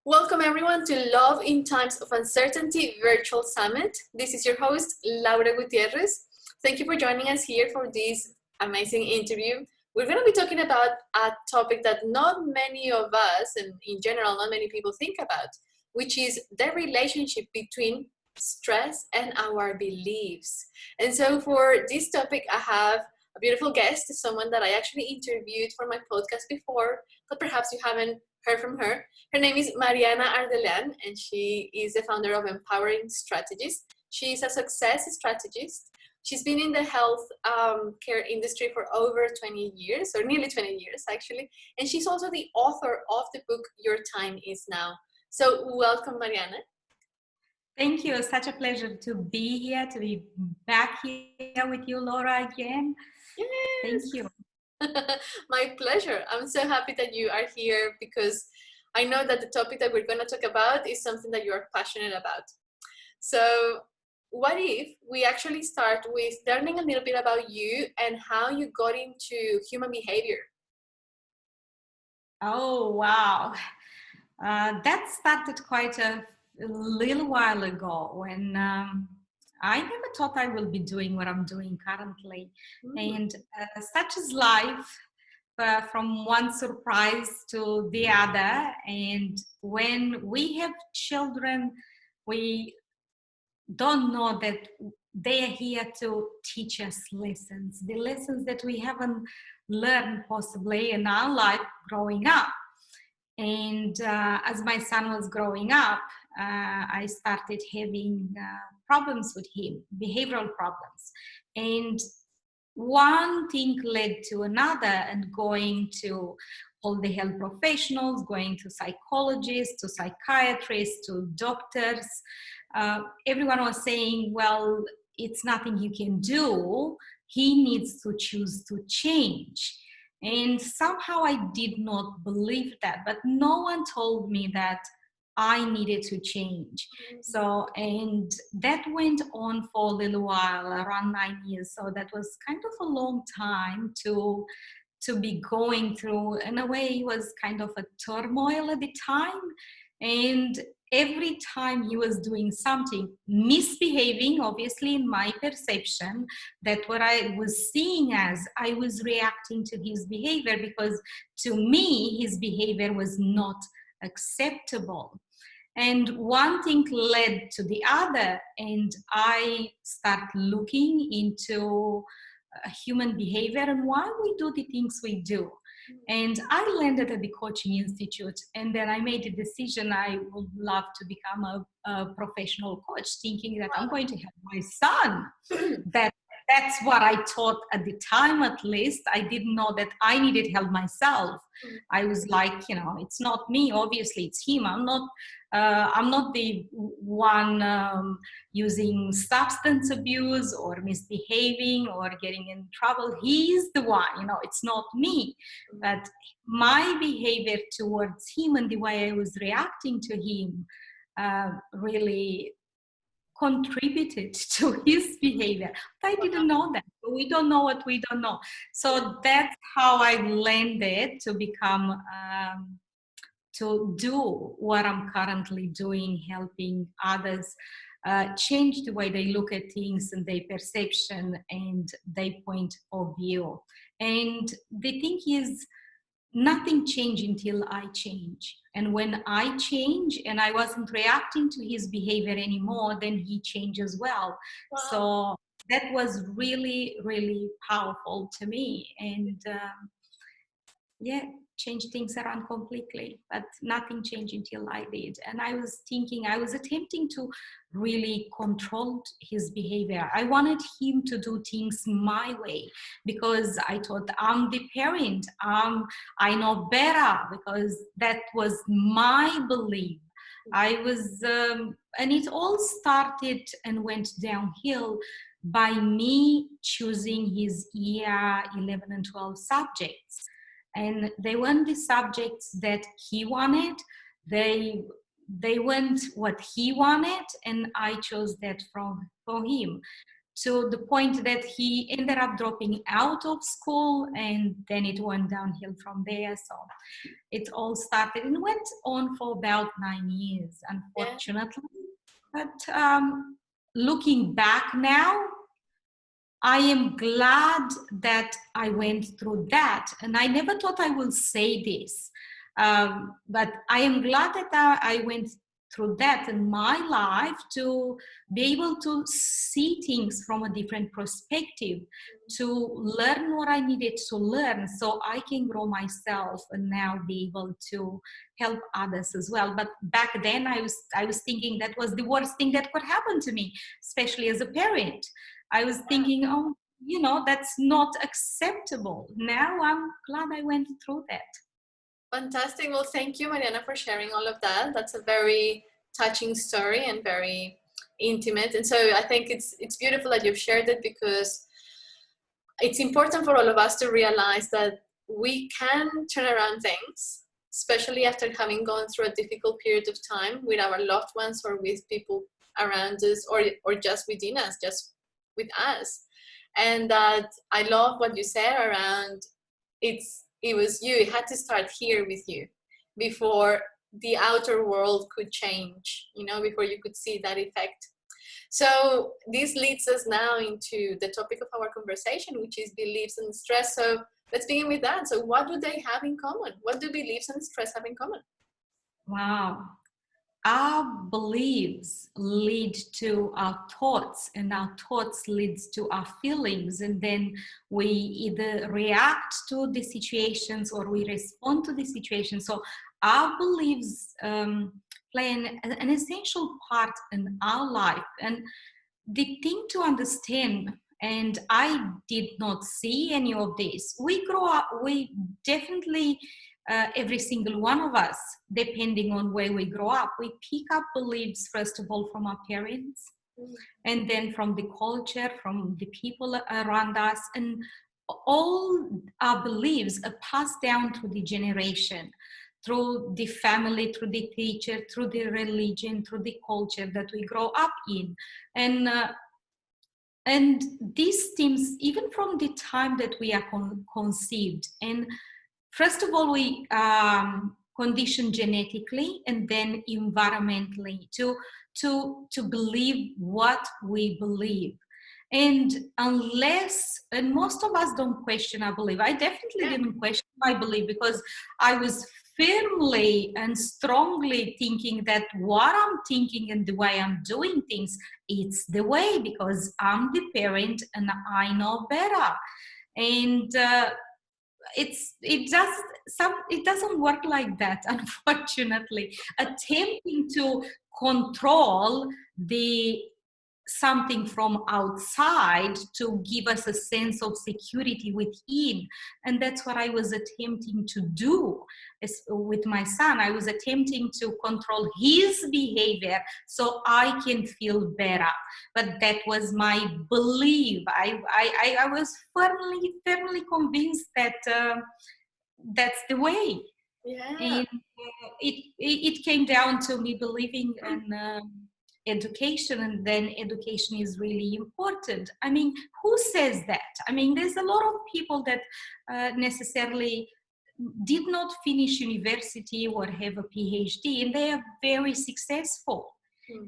Welcome everyone to Love in Times of Uncertainty Virtual Summit. This is your host, Laura Gutierrez. Thank you for joining us here for this amazing interview. We're going to be talking about a topic that not many of us, and in general, not many people think about, which is the relationship between stress and our beliefs. And so for this topic, I have a beautiful guest, someone that I actually interviewed for my podcast before, but perhaps you haven't heard from her. Her name is Mariana Ardellan, and she is the founder of Empowering Strategies. She is a success strategist. She's been in the health care industry for over 20 years, or nearly 20 years actually. And she's also the author of the book, Your Time Is Now. So welcome, Mariana. Thank you. It's such a pleasure to be here, to be back here with you, Laura, again. Yes. Thank you. My pleasure. I'm so happy that you are here because I know that the topic that we're going to talk about is something that you are passionate about. So what if we actually start with learning a little bit about you and how you got into human behavior? Oh, wow. That started quite a little while ago when I never thought I will be doing what I'm doing currently. And such is life, from one surprise to the other. And when we have children, we don't know that they are here to teach us lessons, the lessons that we haven't learned possibly in our life growing up. And as my son was growing up, I started having problems with him, behavioral problems. And one thing led to another, and going to all the health professionals, going to psychologists, to psychiatrists, to doctors. Everyone was saying, well, it's nothing you can do. He needs to choose to change. And somehow I did not believe that, but no one told me that I needed to change. So, and that went on for a little while, around 9 years. So that was kind of a long time to be going through. In a way, it was kind of a turmoil at the time. And every time he was doing something, misbehaving, obviously in my perception, that what I was seeing as I was reacting to his behavior, because to me, his behavior was not acceptable. And one thing led to the other, and I started looking into human behavior and why we do the things we do. And I landed at the Coaching Institute, and then I made a decision I would love to become a professional coach, thinking that I'm going to help my son. That's what I thought at the time, at least. I didn't know that I needed help myself. I was like, it's not me, obviously, it's him. I'm not the one using substance abuse or misbehaving or getting in trouble. He's the one, it's not me. But my behavior towards him and the way I was reacting to him really contributed to his behavior. But I didn't know that. We don't know what we don't know. So that's how I landed to become to do what I'm currently doing, helping others change the way they look at things and their perception and their point of view. And the thing is, nothing changed until I change. And when I change and I wasn't reacting to his behavior anymore, then he changed as well. Wow. So that was really, really powerful to me. And changed things around completely, but nothing changed until I did. And I was attempting to really control his behavior. I wanted him to do things my way because I thought I'm the parent. I know better, because that was my belief. And it all started and went downhill by me choosing his year 11 and 12 subjects. And they weren't the subjects that he wanted. They weren't what he wanted, and I chose that for him. to the point that he ended up dropping out of school, and then it went downhill from there. So it all started and went on for about 9 years, unfortunately. But looking back now, I am glad that I went through that. And I never thought I will say this, but I am glad that I went through that in my life to be able to see things from a different perspective, to learn what I needed to learn so I can grow myself and now be able to help others as well. But back then I was thinking that was the worst thing that could happen to me, especially as a parent. I was thinking, oh, that's not acceptable. Now I'm glad I went through that. Fantastic. Well, thank you, Mariana, for sharing all of that. That's a very touching story and very intimate. And so I think it's beautiful that you've shared it, because it's important for all of us to realize that we can turn around things, especially after having gone through a difficult period of time with our loved ones or with people around us, or just within us, just with us. And that I love what you said around it was you, it had to start here with you before the outer world could change, before you could see that effect. So this leads us now into the topic of our conversation, which is beliefs and stress. So let's begin with that. So what do they have in common? What do beliefs and stress have in common? Wow. Our beliefs lead to our thoughts, and our thoughts leads to our feelings, and then we either react to the situations or we respond to the situations. So our beliefs play an essential part in our life. And the thing to understand, and I did not see any of this, we grow up, we definitely every single one of us, depending on where we grow up, we pick up beliefs, first of all, from our parents, and then from the culture, from the people around us. And all our beliefs are passed down through the generation, through the family, through the teacher, through the religion, through the culture that we grow up in. And this stems even from the time that we are conceived. And first of all, we condition genetically and then environmentally to believe what we believe. And and most of us don't question our belief. I definitely didn't question my belief, because I was firmly and strongly thinking that what I'm thinking and the way I'm doing things, it's the way, because I'm the parent and I know better. And it doesn't work like that, unfortunately. Attempting to control something from outside to give us a sense of security within, and that's what I was attempting to do with my son. I was attempting to control his behavior so I can feel better, but that was my belief. I was firmly convinced that that's the way. And it came down to me believing in education, and then education is really important. I mean, who says that? I mean, there's a lot of people that necessarily did not finish university or have a PhD, and they are very successful.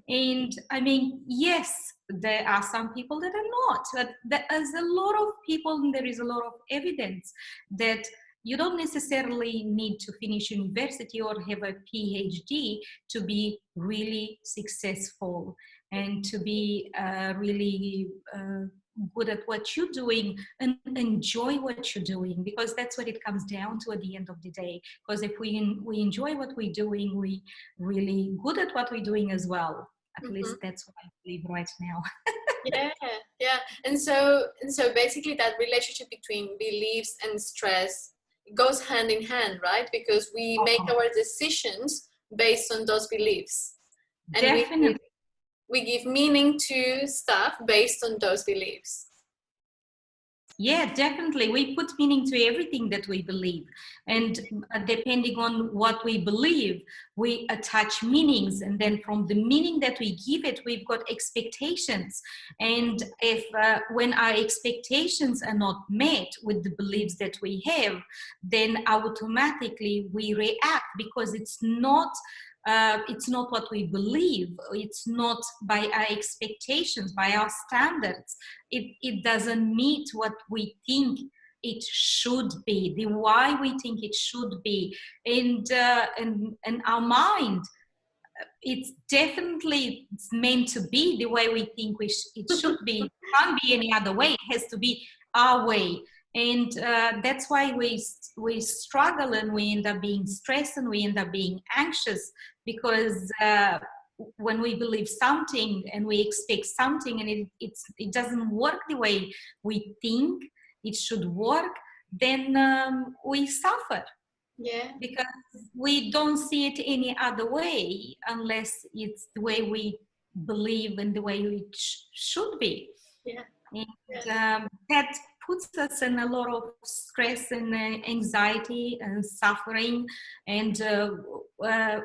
And I mean, yes, there are some people that are not, but there's a lot of people, and there is a lot of evidence that you don't necessarily need to finish university or have a PhD to be really successful and to be really good at what you're doing and enjoy what you're doing, because that's what it comes down to at the end of the day. Because if we enjoy what we're doing, we really good at what we're doing as well. At least that's what I believe right now. Yeah. And so basically that relationship between beliefs and stress goes hand in hand, right? Because we make our decisions based on those beliefs. And definitely. We give meaning to stuff based on those beliefs. Yeah, definitely. We put meaning to everything that we believe. And depending on what we believe, we attach meanings. And then from the meaning that we give it, we've got expectations. And if when our expectations are not met with the beliefs that we have, then automatically we react, because it's not what we believe. It's not by our expectations, by our standards. It doesn't meet what we think it should be, the why we think it should be. And our mind, it's definitely meant to be the way we think it should be. It can't be any other way. It has to be our way. And that's why we struggle, and we end up being stressed, and we end up being anxious, because when we believe something and we expect something, and it doesn't work the way we think it should work, then we suffer. Yeah. Because we don't see it any other way, unless it's the way we believe and the way it should be. Yeah. And that puts us in a lot of stress and anxiety and suffering, and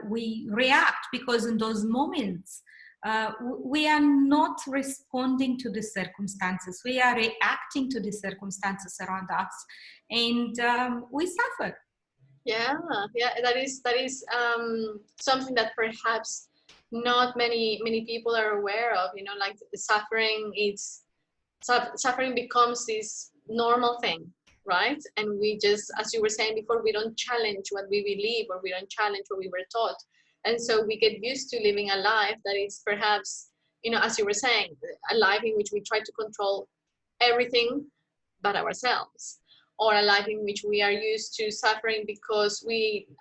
we react, because in those moments we are not responding to the circumstances, we are reacting to the circumstances around us, and we suffer. Yeah, that is something that perhaps not many people are aware of. You know, like the suffering becomes this normal thing, right? And we just, as you were saying before, we don't challenge what we believe, or we don't challenge what we were taught, and so we get used to living a life that is perhaps, you know, as you were saying, a life in which we try to control everything but ourselves, or a life in which we are used to suffering because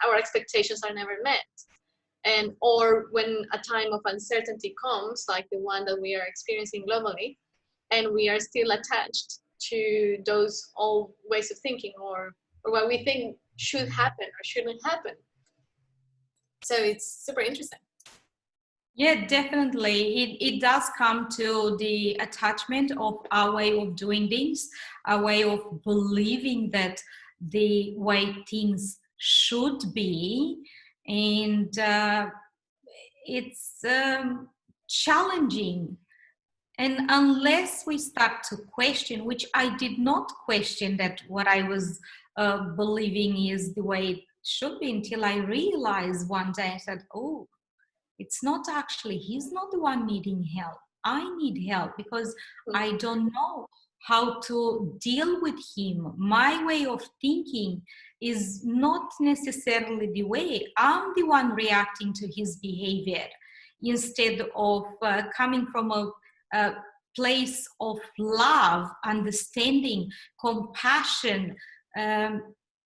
our expectations are never met. And or when a time of uncertainty comes, like the one that we are experiencing globally, and we are still attached to those old ways of thinking, or what we think should happen or shouldn't happen. So it's super interesting. Yeah, definitely. It does come to the attachment of our way of doing things, our way of believing that the way things should be. And it's challenging. And unless we start to question, which I did not question that what I was believing is the way it should be, until I realized one day, I said, oh, it's not actually, he's not the one needing help. I need help, because I don't know how to deal with him. My way of thinking is not necessarily the way. I'm the one reacting to his behavior, instead of coming from a place of love, understanding, compassion.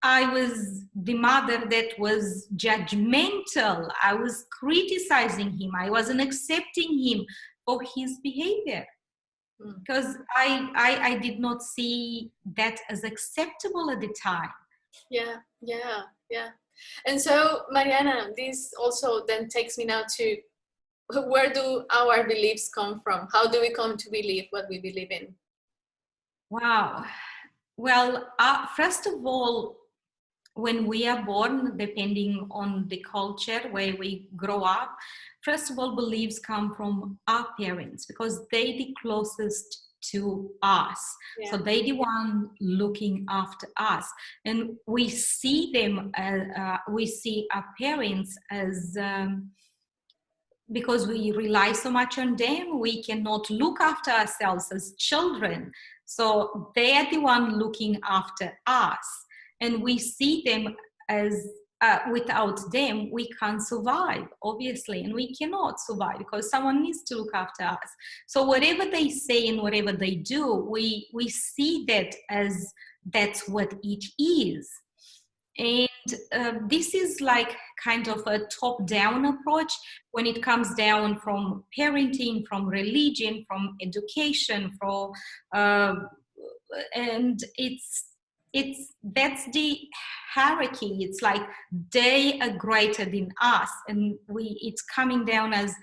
I was the mother that was judgmental. I was criticizing him. I wasn't accepting him for his behavior, because I did not see that as acceptable at the time. Yeah. And so, Mariana, this also then takes me now to, where do our beliefs come from? How do we come to believe what we believe in? Wow. Well, first of all, when we are born, depending on the culture where we grow up, first of all, beliefs come from our parents, because they're the closest to us. Yeah. So they're the one looking after us. And we see them, we see our parents as, because we rely so much on them, we cannot look after ourselves as children. So they are the one looking after us. And we see them as, without them, we can't survive, obviously. And we cannot survive, because someone needs to look after us. So whatever they say and whatever they do, we see that as that's what it is. And this is like kind of a top-down approach when it comes down from parenting, from religion, from education, and that's the hierarchy. It's like they are greater than us, and it's coming down as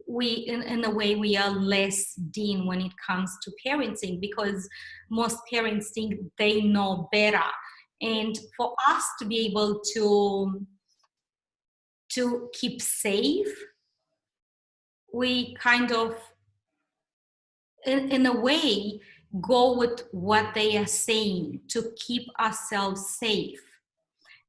in a way we are less dean when it comes to parenting, because most parents think they know better. And for us to be able to keep safe, we kind of in a way go with what they are saying to keep ourselves safe.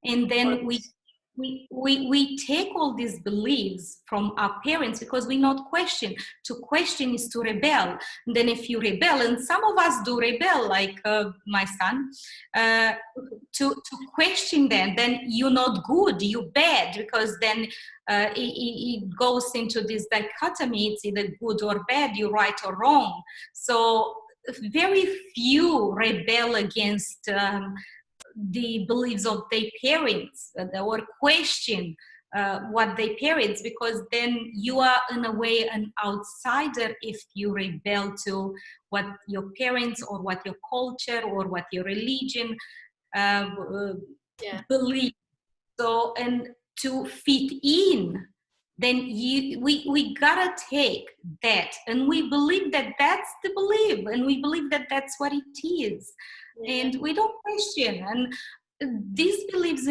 And then we take all these beliefs from our parents because we not question. To question is to rebel. And then if you rebel, and some of us do rebel, like my son, to question them, then you're not good, you're bad, because then it goes into this dichotomy. It's either good or bad, you're right or wrong. So very few rebel against the beliefs of their parents, or question what their parents, because then you are in a way an outsider if you rebel to what your parents or what your culture or what your religion believe. So, and to fit in, then we gotta take that, and we believe that that's the belief, and we believe that that's what it is. And we don't question. And these beliefs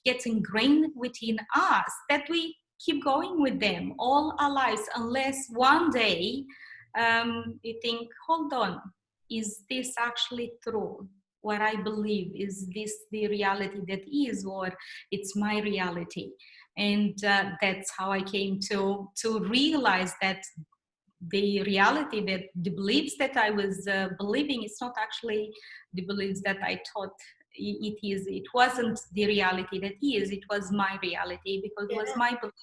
get ingrained within us, that we keep going with them all our lives, unless one day you think, hold on, is this actually true? What I believe, is this the reality that is, or it's my reality? And that's how I came to realize that the reality, that the beliefs that I was believing, is not actually the beliefs that I thought it is. It wasn't the reality that is. It was my reality, because it was my belief,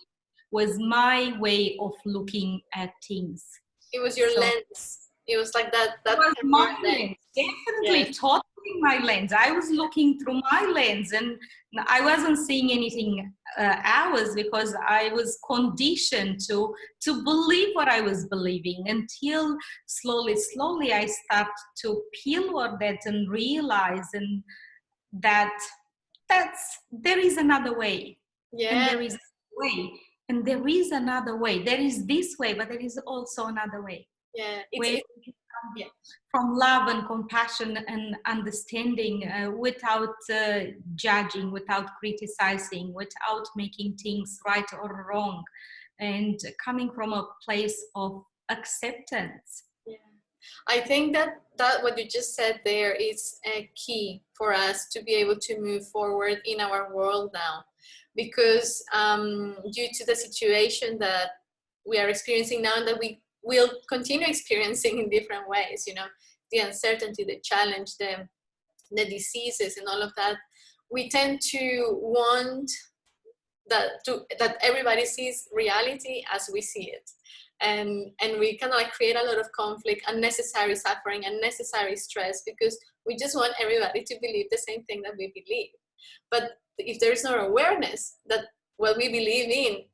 was my way of looking at things. It was your lens. It was like that was my lens. Definitely, totally my lens. I was looking through my lens, and I wasn't seeing anything else, because I was conditioned to believe what I was believing, until slowly I start to peel on that and realize that there is another way. And there is a way, and there is another way. There is this way, but there is also another way. From love and compassion and understanding, without judging, without criticizing, without making things right or wrong, and coming from a place of acceptance. I think that what you just said there is a key for us to be able to move forward in our world now, because due to the situation that we are experiencing now, and that we will continue experiencing in different ways, the uncertainty, the challenge, the diseases, and all of that, we tend to want that everybody sees reality as we see it. And we kind of like create a lot of conflict, unnecessary suffering, unnecessary stress, because we just want everybody to believe the same thing that we believe. But if there is no awareness that what we believe in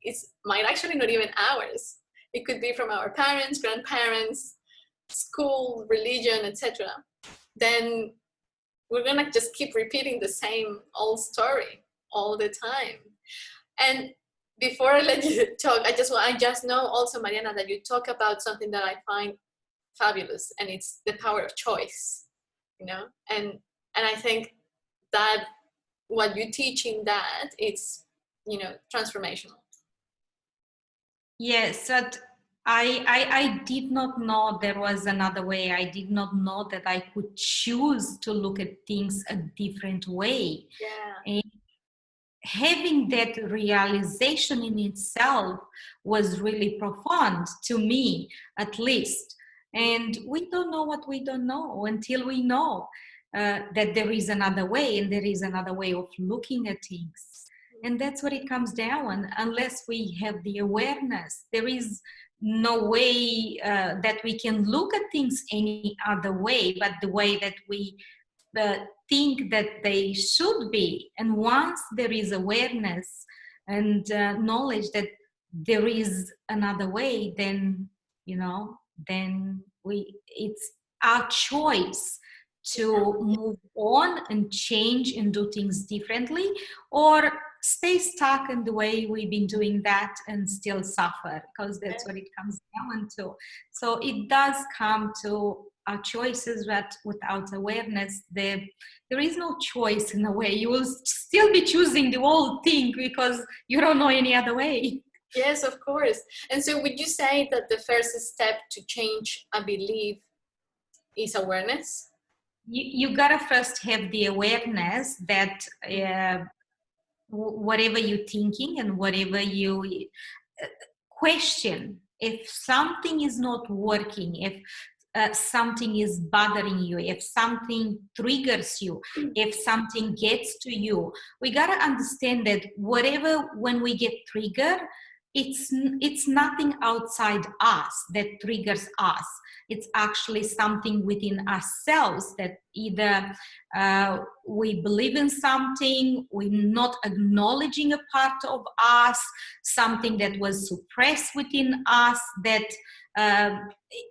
might actually not even ours, it could be from our parents, grandparents, school, religion, etc., then we're gonna just keep repeating the same old story all the time. And before I let you talk, I just know also, Mariana, that you talk about something that I find fabulous, and it's the power of choice, and I think that what you teach in that, it's, transformational. Yes, but I did not know there was another way. I did not know that I could choose to look at things a different way. Yeah. And having that realization in itself was really profound, to me at least. And we don't know what we don't know until we know that there is another way, and there is another way of looking at things. And that's what it comes down. Unless we have the awareness, there is no way that we can look at things any other way but the way that we think that they should be. And once there is awareness and knowledge that there is another way, then it's our choice to move on and change and do things differently, or stay stuck in the way we've been doing that and still suffer, because that's what it comes down to. So it does come to our choices, that without awareness, there is no choice in a way. You will still be choosing the old thing because you don't know any other way. Yes, of course. And so would you say that the first step to change a belief is awareness? You gotta first have the awareness that whatever you're thinking and whatever you question, if something is not working, if something is bothering you, if something triggers you, if something gets to you, we got to understand that whatever, when we get triggered, it's nothing outside us that triggers us. It's actually something within ourselves that either we believe in something, we're not acknowledging a part of us, something that was suppressed within us that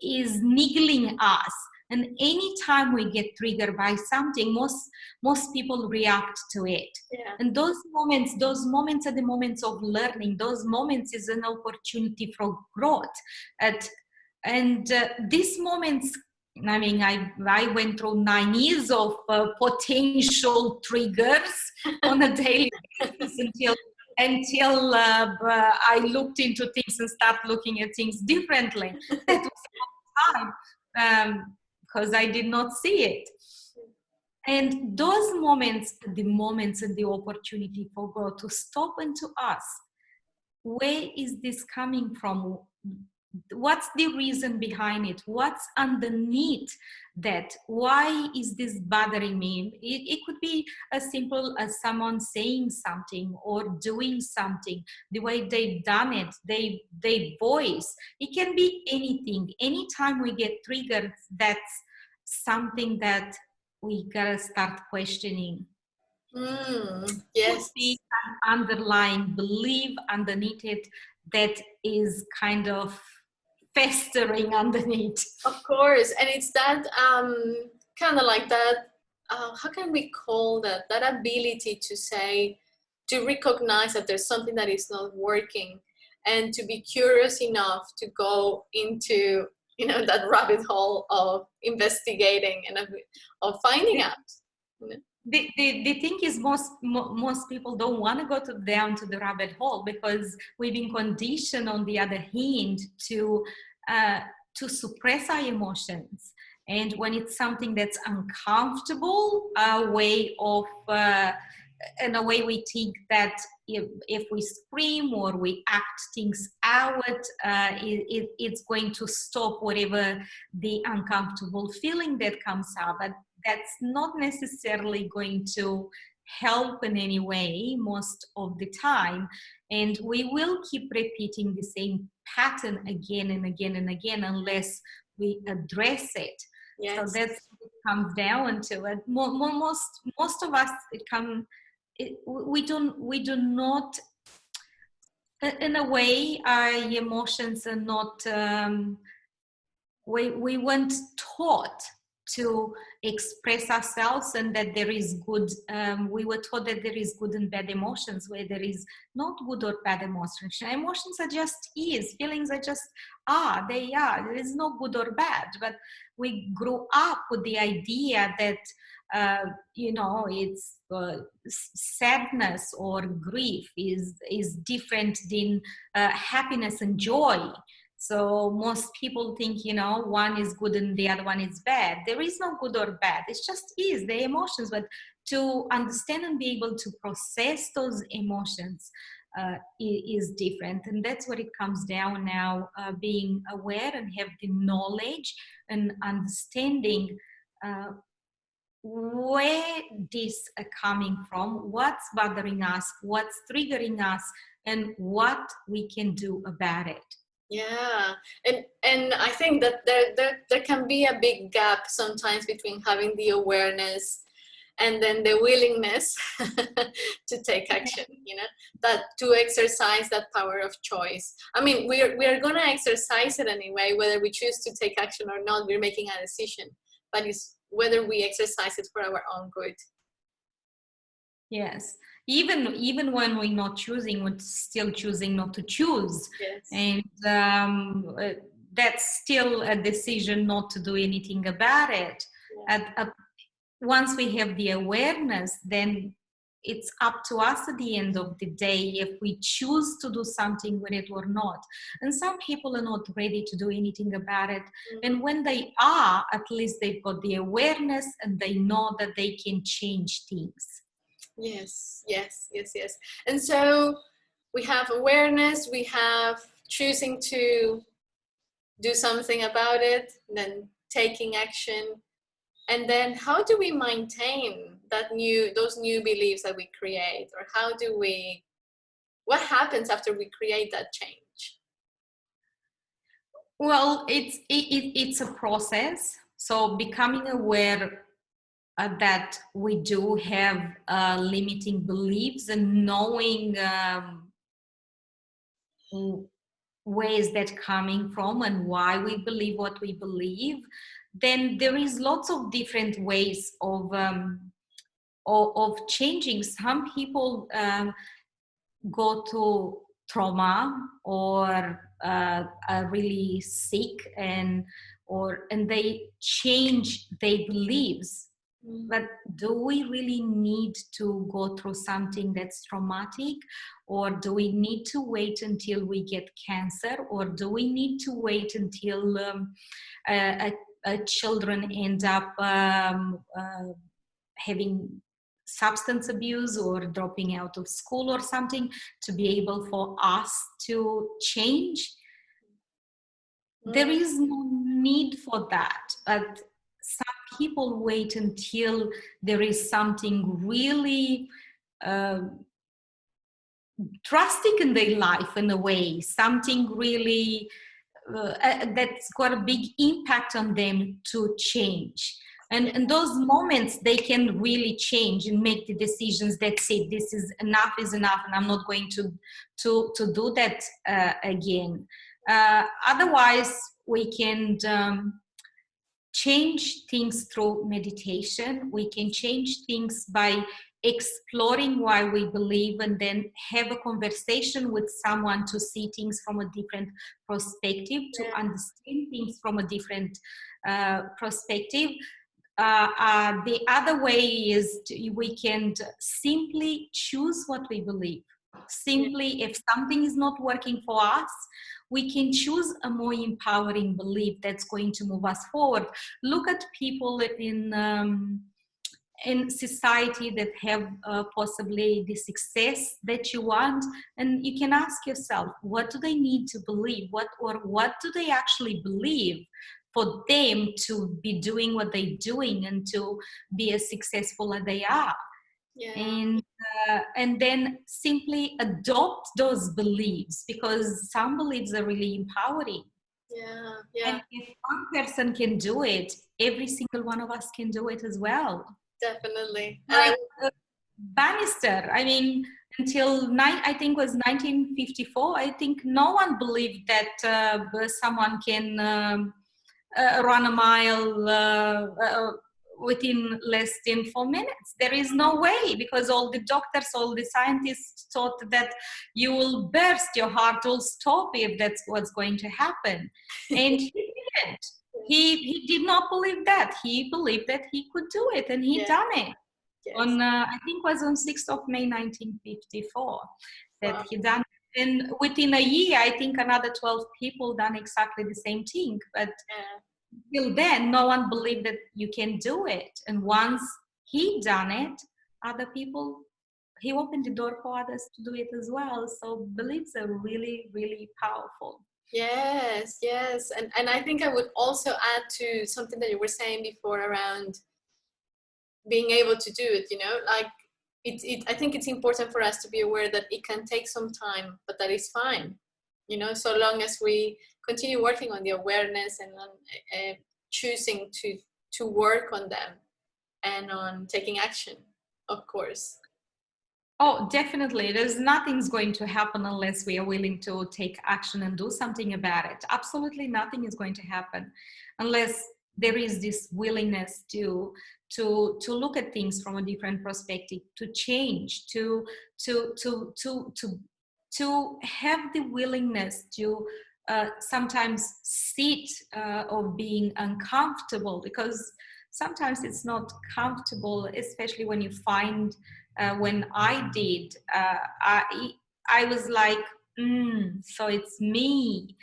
is niggling us. And anytime we get triggered by something, most people react to it. Yeah. And those moments are the moments of learning. Those moments is an opportunity for growth. These moments, I mean, I went through 9 years of potential triggers on a daily basis until I looked into things and started looking at things differently. That was a long time because I did not see it. And those moments and the opportunity for growth, to stop and to ask, where is this coming from? What's the reason behind it? What's underneath that? Why is this bothering me? It could be as simple as someone saying something or doing something, the way they've done it, they voice. It can be anything. Anytime we get triggered, that's something that we gotta start questioning. Yes. Could be an underlying belief underneath it that is kind of festering underneath. Of course. And it's that kind of like that, how can we call that ability to say, to recognize that there's something that is not working, and to be curious enough to go into, you know, that rabbit hole of investigating and of finding out, you know? The thing is, most people don't want to go down to the rabbit hole, because we've been conditioned, on the other hand, to suppress our emotions. And when it's something that's uncomfortable, in a way we think that if we scream or we act things out, it's going to stop whatever the uncomfortable feeling that comes out. But that's not necessarily going to help in any way most of the time. And we will keep repeating the same pattern again and again and again unless we address it. Yes. So that's what it comes down to. And most of us, we do not, in a way, our emotions are not, we weren't taught to express ourselves, and that there is good, we were taught that there is good and bad emotions, where there is not good or bad emotions. Emotions are just feelings are just they are, there is no good or bad. But we grew up with the idea that it's sadness or grief is different than happiness and joy. So most people think, one is good and the other one is bad. There is no good or bad. It's just the emotions. But to understand and be able to process those emotions is different. And that's what it comes down now, being aware and have the knowledge and understanding where this are coming from, what's bothering us, what's triggering us, and what we can do about it. Yeah, and I think that there can be a big gap sometimes between having the awareness and then the willingness to take action, that to exercise that power of choice. I mean, we are going to exercise it anyway, whether we choose to take action or not. We're making a decision, but it's whether we exercise it for our own good. Yes. even when we're not choosing, we're still choosing not to choose. Yes. And that's still a decision not to do anything about it. Yeah. Once we have the awareness, then it's up to us at the end of the day if we choose to do something with it or not. And some people are not ready to do anything about it. And when they are, at least they've got the awareness and they know that they can change things. Yes, yes, yes, yes. And so we have awareness, we have choosing to do something about it, then taking action. And then how do we maintain those new beliefs that we create? Or what happens after we create that change? Well, it's a process. So becoming aware that we do have limiting beliefs, and knowing where is that coming from and why we believe what we believe, then there is lots of different ways of changing. Some people go to trauma or are really sick and they change their beliefs. But do we really need to go through something that's traumatic, or do we need to wait until we get cancer, or do we need to wait until children end up having substance abuse or dropping out of school or something to be able for us to change? There is no need for that. But some people wait until there is something really drastic in their life, in a way, something really that's got a big impact on them to change. And in those moments, they can really change and make the decisions that say, this is enough, and I'm not going to do that again. Otherwise, we can change things through meditation. We can change things by exploring why we believe, and then have a conversation with someone to see things from a different perspective, to understand things from a different perspective. The other way is we can simply choose what we believe. Simply, if something is not working for us, we can choose a more empowering belief that's going to move us forward. Look at people in society that have possibly the success that you want, and you can ask yourself, what do they need to believe? What do they actually believe for them to be doing what they're doing and to be as successful as they are? And then simply adopt those beliefs, because some beliefs are really empowering. And if one person can do it, every single one of us can do it as well. Definitely. Like Bannister, I mean, until I think it was 1954, I think no one believed that someone can run a mile within less than 4 minutes. There is no way, because all the doctors, all the scientists thought that you will burst, your heart will stop if that's what's going to happen. And he didn't. He did not believe that. He believed that he could do it, and he done it. On I think it was on 6th of May 1954 that he done it. And within a year, I think another 12 people done exactly the same thing. But till then, no one believed that you can do it. And once he done it, other people, he opened the door for others to do it as well. So beliefs are really, really powerful. Yes. And I think I would also add to something that you were saying before around being able to do it, like I think it's important for us to be aware that it can take some time, but that is fine, so long as we continue working on the awareness and on choosing to work on them and on taking action, of course. Oh, definitely. Nothing's going to happen unless we are willing to take action and do something about it. Absolutely nothing is going to happen unless there is this willingness to look at things from a different perspective, to change, to have the willingness to sometimes sit of being uncomfortable, because sometimes it's not comfortable, especially when you find when I did, I was like, so it's me.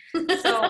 So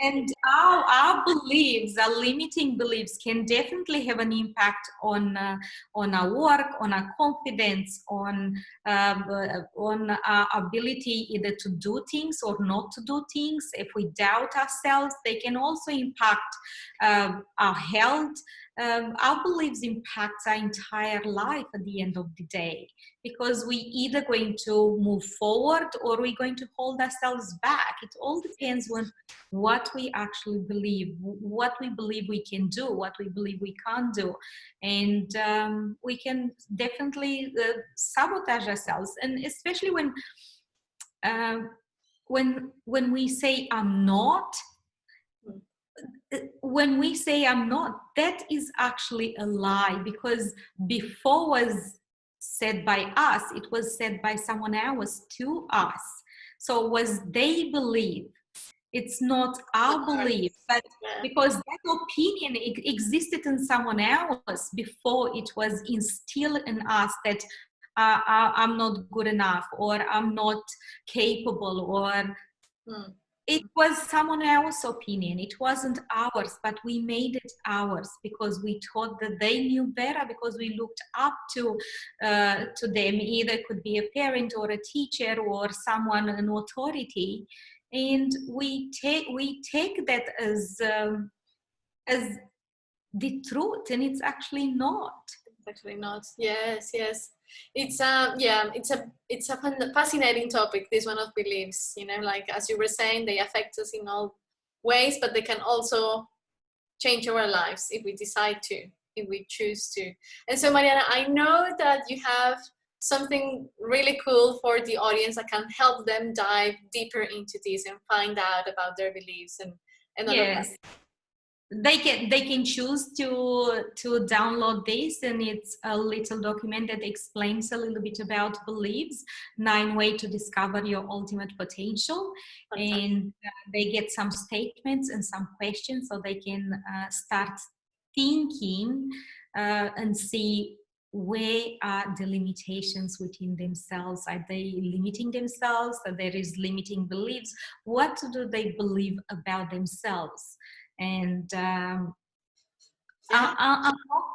and our beliefs, our limiting beliefs, can definitely have an impact on our work, on our confidence, on our ability either to do things or not to do things. If we doubt ourselves, they can also impact our health. Our beliefs impact our entire life at the end of the day, because we either going to move forward or we're going to hold ourselves back. It all depends on what we actually believe, what we believe we can do, what we believe we can't do. And we can definitely sabotage ourselves. And especially when we say I'm not, when we say I'm not, that is actually a lie, because before was said by us, it was said by someone else to us. So was they believe. It's not our belief, but because that opinion existed in someone else before it was instilled in us that I'm not good enough, or I'm not capable, or it was someone else's opinion. It wasn't ours, but we made it ours because we thought that they knew better, because we looked up to them. Either it could be a parent or a teacher or someone, an authority. And we take that as the truth, and it's actually not. It's actually not. Yes. It's it's a fascinating topic, this one of beliefs. Like as you were saying, they affect us in all ways, but they can also change our lives if we decide to, if we choose to. And so, Mariana, I know that you have something really cool for the audience that can help them dive deeper into this and find out about their beliefs and all of that. They can choose to download this, and it's a little document that explains a little bit about beliefs, 9 ways to discover your ultimate potential. Fantastic. And they get some statements and some questions, so they can start thinking and see where are the limitations within themselves. Are they limiting themselves? Are there is limiting beliefs? What do they believe about themselves? And unlock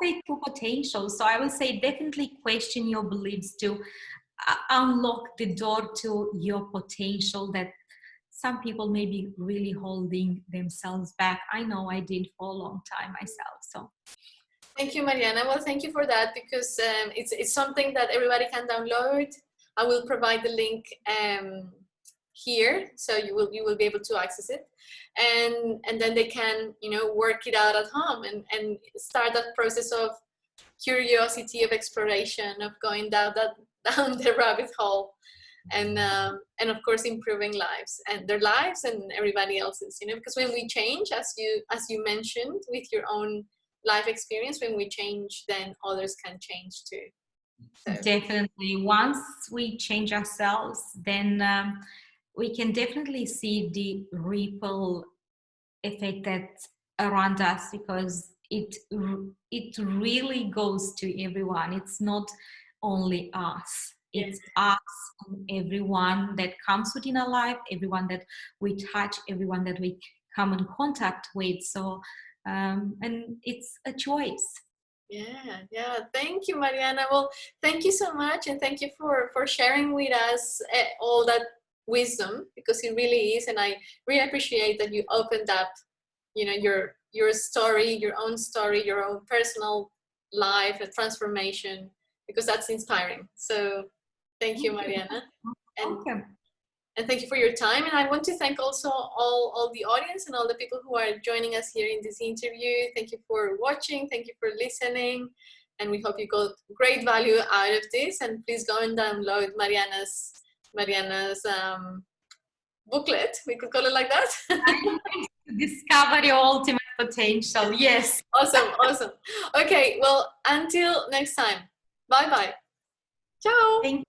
their true potential. So I would say definitely question your beliefs to unlock the door to your potential that some people may be really holding themselves back. I know I did for a long time myself. So thank you, Mariana. Well, thank you for that, because it's something that everybody can download. I will provide the link here, so you will be able to access it, and then they can work it out at home and start that process of curiosity, of exploration, of going down the rabbit hole, and of course improving lives, and their lives and everybody else's. Because when we change, as you mentioned with your own life experience, when we change, then others can change too. So. Definitely, once we change ourselves, then we can definitely see the ripple effect that's around us, because it really goes to everyone. It's not only us. It's us and everyone that comes within our life, everyone that we touch, everyone that we come in contact with. So, and it's a choice. Yeah. Thank you, Mariana. Well, thank you so much, and thank you for sharing with us all that wisdom, because it really is, and I really appreciate that you opened up, your story, your own personal life, a transformation, because that's inspiring. So, thank you, Mariana. And thank you for your time. And I want to thank also all the audience and all the people who are joining us here in this interview. Thank you for watching. Thank you for listening. And we hope you got great value out of this. And please go and download Mariana's booklet. We could call it like that. Discover your ultimate potential. Yes. Awesome, awesome. Okay, well, until next time. Bye-bye. Ciao. Thank